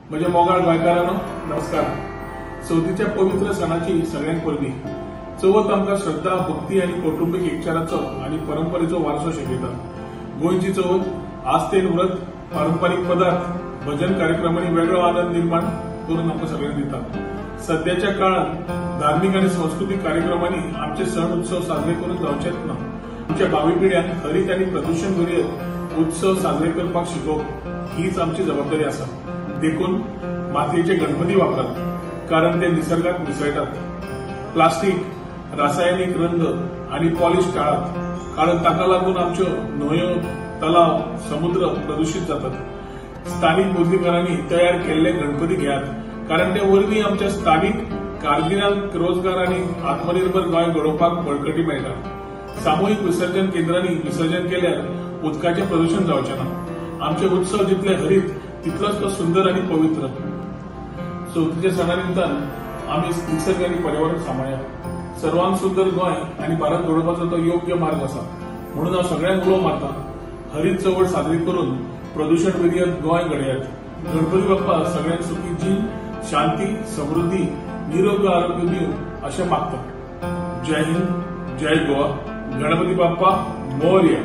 म्हणजे मोगाळ गोंयकारांनो नमस्कार। चवथीच्या पवित्र सणाची सगळ्यांक परबी। चवथ आमकां श्रद्धा, भक्ती आणि कौटुंबिक एकचाराचो आणि परंपरेचो वारसो शिकयता। गोंयची चवथ आस्तेन व्रत, पारंपरिक पदार्थ, भजन कार्यक्रमांनी वेगळो आनंद निर्माण करून आमकां सगळ्यांक दिता। सध्याच्या काळात धार्मिक आणि सांस्कृतिक कार्यक्रमांनी आमचे सण उत्सव साजरे करून जावचेच ना। आमच्या भावी पिढ्यांक हरित आणि प्रदूषण विरयत उत्सव साजरे करपाक शिकोवप हीच आमची जबाबदारी आसा। देखून मातयेचे गणपती वापरात, कारण ते निसर्गात मिसळटात। प्लास्टिक, रासायनिक रंग आणि पॉलिश टाळात, कारण ताका लागून आमच्यो न्हंयो, तलाव, समुद्र प्रदूषित जातात। स्थानिक बुद्धिकारांनी तयार केल्ले गणपती घेयात, कारण ते वरवीं आमच्या स्थानिक कारगिरांक रोजगार आणि आत्मनिर्भर गोंय घडोवपाक बळकटी मेळटा। सामुहिक विसर्जन केंद्रांनी विसर्जन केल्यार उदकाचें प्रदूषण जावचें ना। आमचे उत्सव जितले हरीत तितलोच तो सुंदर आणि पवित्र। चवथीच्या सणा निमतान आमी निसर्ग आणि पर्यावरण सांबाळया। सर्वांक सुंदर गोंय आणि भारत घडोवपाचो तो योग्य मार्ग आसा। म्हणून हांव सगळ्यांक उलो मारता, हरीत चवथ साजरी करून प्रदूषण विरयत गोंय घडयात। गणपती बाप्पा सगळ्यांक सुखी जीण, शांती, समृद्धी, निरोगी आरोग्य दिवं अशें मागता। जय हिंद, जय गोवा। गणपती बाप्पा मोरया।